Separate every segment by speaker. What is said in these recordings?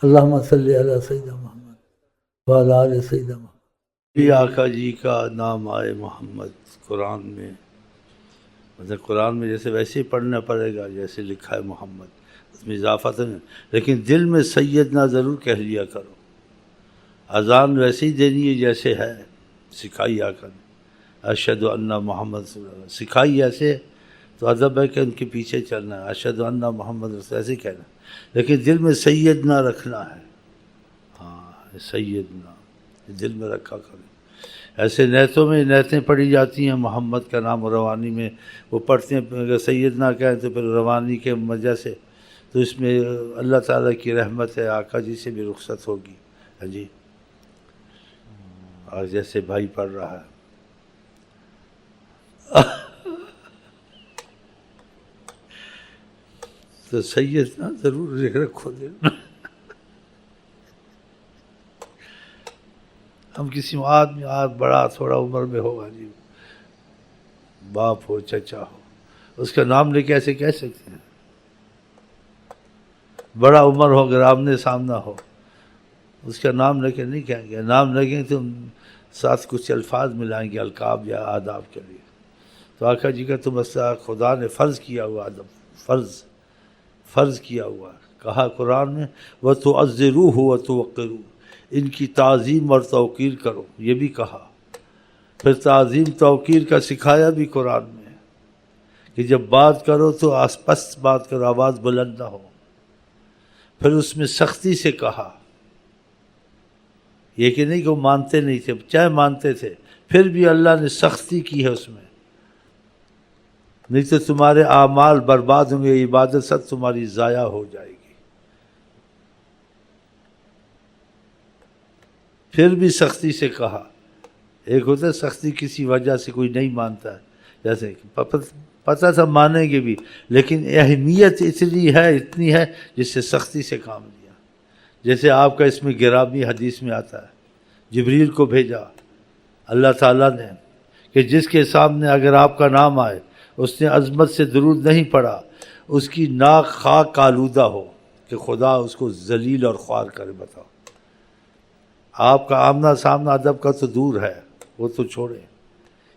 Speaker 1: اللہم صلی علی سیدنا محمد وعلی آل سیدنا محمد۔
Speaker 2: یہ آقا جی کا نام آئے محمد قرآن میں، مطلب قرآن میں جیسے ویسے ہی پڑھنا پڑے گا جیسے لکھا ہے محمد، اس میں اضافہ تو نہیں، لیکن دل میں سیدنا ضرور کہہ لیا کرو۔ اذان ویسے ہی دینی ہے جیسے ہے، سکھائی آقا نے، اشہد ان محمد صلی اللہ علیہ وسلم، سکھائی ایسے تو ادب ہے کہ ان کے پیچھے چلنا ہے، اشہد ان محمد رسول، ایسے ہی کہنا، لیکن دل میں سیدنا رکھنا ہے۔ ہاں سیدنا دل میں رکھا کریں۔ ایسے نیتوں میں نیتیں پڑھی جاتی ہیں محمد کا نام، روانی میں وہ پڑھتے ہیں، اگر سیدنا کہیں تو پھر روانی کے وجہ سے تو اس میں اللہ تعالیٰ کی رحمت ہے، آقا جی سے بھی رخصت ہوگی۔ ہاں جی، اور جیسے بھائی پڑھ رہا ہے تو سیدنا ضرور رکھو دل میں۔ ہم کسی آدمی بڑا تھوڑا عمر میں ہوگا جی، باپ ہو چچا ہو، اس کا نام لے کے ایسے کہہ سکتے ہیں؟ بڑا عمر ہو اگر آمنے سامنا ہو، اس کا نام لے کے نہیں کہیں گے، نام لے کے تو ساتھ کچھ الفاظ ملائیں گے القاب یا آداب کے لیے۔ تو آقا جی کا تو مسئلہ خدا نے فرض کیا ہوا ادب، فرض کیا ہوا، کہا قرآن میں وَتُعَزِّرُوهُ وَتُوَقِّرُوهُ، ان کی تعظیم اور توقیر کرو، یہ بھی کہا۔ پھر تعظیم توقیر کا سکھایا بھی قرآن میں کہ جب بات کرو تو پست بات کرو، آواز بلند نہ ہو۔ پھر اس میں سختی سے کہا، یہ کہ نہیں کہ وہ مانتے نہیں تھے، چاہے مانتے تھے پھر بھی اللہ نے سختی کی ہے اس میں، نہیں تو تمہارے اعمال برباد ہوں گے، عبادت سب تمہاری ضائع ہو جائے گی۔ پھر بھی سختی سے کہا، ایک ہوتا ہے سختی کسی وجہ سے کوئی نہیں مانتا ہے، جیسے پتہ تھا مانیں گے بھی، لیکن اہمیت اتنی ہے جس سے سختی سے کام لیا۔ جیسے آپ کا اس میں گرامی حدیث میں آتا ہے، جبریل کو بھیجا اللہ تعالیٰ نے کہ جس کے سامنے اگر آپ کا نام آئے، اس نے عظمت سے درود نہیں پڑھا، اس کی ناک خاک آلودہ ہو کہ خدا اس کو ذلیل اور خوار کرے۔ بتاؤ، آپ کا آمنا سامنا ادب کا تو دور ہے، وہ تو چھوڑے،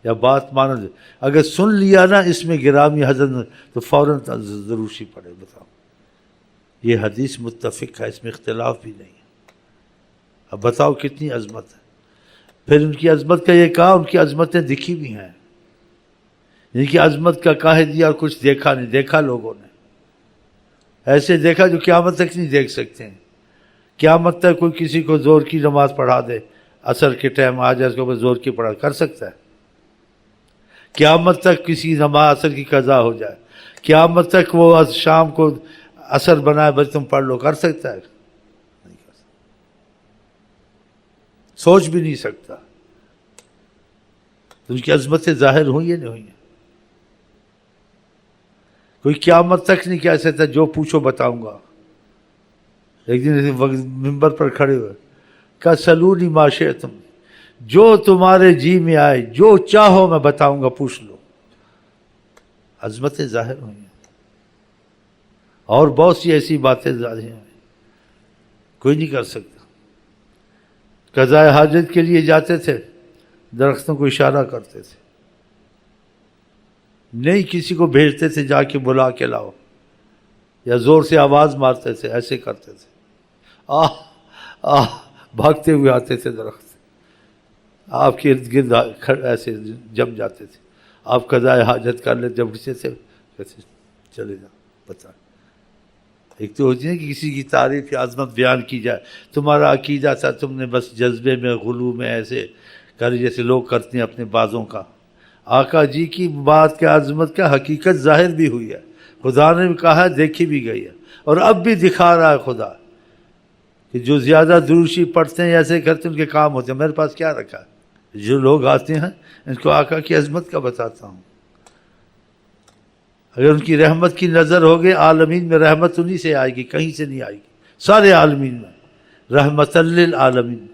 Speaker 2: یا بات مانا، اگر سن لیا نا اس میں گرامی حضرت تو فوراً ضروری پڑے۔ بتاؤ، یہ حدیث متفق ہے، اس میں اختلاف بھی نہیں ہے۔ اب بتاؤ کتنی عظمت ہے۔ پھر ان کی عظمت کا یہ کہا، ان کی عظمتیں دکھی بھی ہیں، ان کی عظمت کا کہہ دیا اور کچھ دیکھا نہیں، دیکھا لوگوں نے، ایسے دیکھا جو قیامت تک نہیں دیکھ سکتے ہیں۔ قیامت تک کوئی کسی کو زور کی نماز پڑھا دے، عصر کے ٹائم آ جائے، اس کو زور کی پڑھا کر سکتا ہے؟ قیامت تک کسی نماز عصر کی قضا ہو جائے، قیامت تک وہ شام کو عصر بنائے بس تم پڑھ لو، کر سکتا ہے؟ نہیں کر سکتا، سوچ بھی نہیں سکتا۔ تو ان کی عظمتیں ظاہر ہوئی یا نہیں ہوئی ہیں؟ کوئی قیامت تک نہیں کہہ سکتا جو پوچھو بتاؤں گا۔ ایک دن ممبر پر کھڑے ہوئے کہا سلونی ما شئتم، جو تمہارے جی میں آئے، جو چاہو میں بتاؤں گا، پوچھ لو۔ عظمتیں ظاہر ہوئی ہیں، اور بہت سی ایسی باتیں ظاہر ہیں کوئی نہیں کر سکتا۔ قضائے حاجت کے لیے جاتے تھے، درختوں کو اشارہ کرتے تھے، نہیں کسی کو بھیجتے تھے جا کے بلا کے لاؤ، یا زور سے آواز مارتے تھے، ایسے کرتے تھے، آہ آہ بھاگتے ہوئے آتے تھے درخت، آپ کے ارد گرد ایسے جم جاتے تھے، آپ قضائے حاجت کر لیتے، جب کسی سے کہتے چلے جاؤ بتا۔ ایک تو ہوتی ہے کہ کسی کی تعریف یا عظمت بیان کی جائے، تمہارا عقیدہ تھا، تم نے بس جذبے میں غلو میں ایسے کر جیسے لوگ کرتے ہیں اپنے بازوں کا۔ آقا جی کی بات کے عظمت کا حقیقت ظاہر بھی ہوئی ہے، خدا نے بھی کہا ہے، دیکھی بھی گئی ہے، اور اب بھی دکھا رہا ہے خدا کہ جو زیادہ دروشی پڑھتے ہیں ایسے کرتے ہیں ان کے کام ہوتے ہیں۔ میرے پاس کیا رکھا ہے، جو لوگ آتے ہیں ان کو آقا کی عظمت کا بتاتا ہوں۔ اگر ان کی رحمت کی نظر ہوگی، عالمین میں رحمت انہی سے آئے گی، کہیں سے نہیں آئے گی، سارے عالمین میں رحمت للعالمین،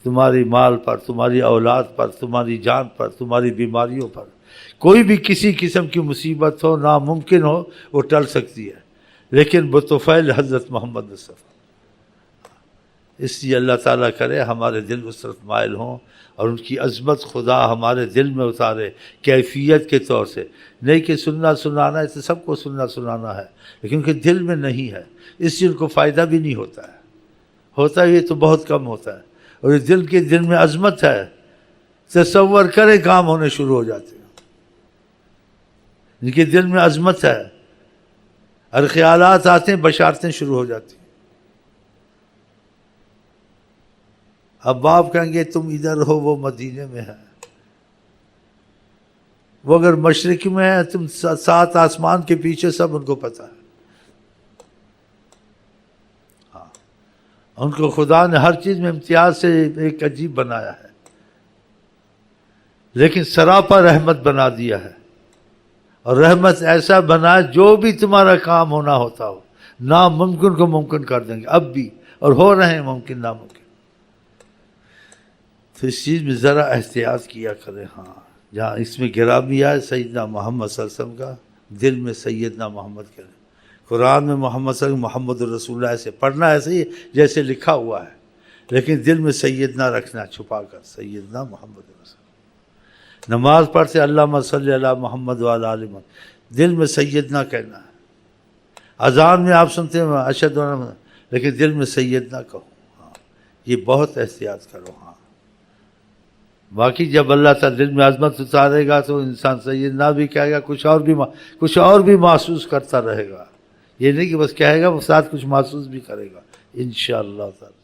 Speaker 2: تمہاری مال پر، تمہاری اولاد پر، تمہاری جان پر، تمہاری بیماریوں پر، کوئی بھی کسی قسم کی مصیبت ہو، ناممکن ہو، وہ ٹل سکتی ہے، لیکن بطفیل حضرت محمد مصطفیٰ اس لیے اللہ تعالیٰ کرے ہمارے دل اس طرف مائل ہوں اور ان کی عظمت خدا ہمارے دل میں اتارے کیفیت کے طور سے. نہیں کہ سننا سنانا ہے تو سب کو سننا سنانا ہے، لیکن ان کے دل میں نہیں ہے، اس لیے ان کو فائدہ بھی نہیں ہوتا ہے. ہوتا ہے یہ تو بہت کم ہوتا ہے. اور یہ دل میں عظمت ہے، تصور کرے کام ہونے شروع ہو جاتے ہیں. ان کے دل میں عظمت ہے اور خیالات آتے ہیں، بشارتیں شروع ہو جاتی ہیں. اب باپ کہیں گے تم ادھر ہو، وہ مدینے میں ہے، وہ اگر مشرق میں ہے، تم 7 آسمان کے پیچھے، سب ان کو پتہ ہے. ہاں، ان کو خدا نے ہر چیز میں امتیاز سے ایک عجیب بنایا ہے، لیکن سراپا رحمت بنا دیا ہے. اور رحمت ایسا بنا جو بھی تمہارا کام ہونا ہوتا ہو، ناممکن کو ممکن کر دیں گے اب بھی، اور ہو رہے ہیں ممکن ناممکن. تو اس چیز میں ذرا احتیاط کیا کریں. ہاں، جہاں اس میں گرامی ہے سیدنا محمد صلی اللہ علیہ وسلم کا، دل میں سیدنا محمد کریں. قرآن میں محمد صلی اللہ علیہ وسلم محمد الرسول اللہ ایسے پڑھنا ایسے ہی جیسے لکھا ہوا ہے، لیکن دل میں سیدنا رکھنا چھپا کر، سیدنا محمد الرسول. نماز پڑھتے اللہم صلی علی محمد وعلی آل محمد، دل میں سیدنا کہنا ہے. اذان میں آپ سنتے ہیں اشہد ان محمد، لیکن دل میں سیدنا کہو. ہاں، یہ بہت احتیاط کرو. ہاں، باقی جب اللہ تعالیٰ دل میں عظمت اتارے گا تو انسان سیدنا بھی کہے گا، کچھ اور بھی محسوس کرتا رہے گا. یہ نہیں کہ بس کہے گا، وہ ساتھ کچھ محسوس بھی کرے گا انشاءاللہ تعالیٰ.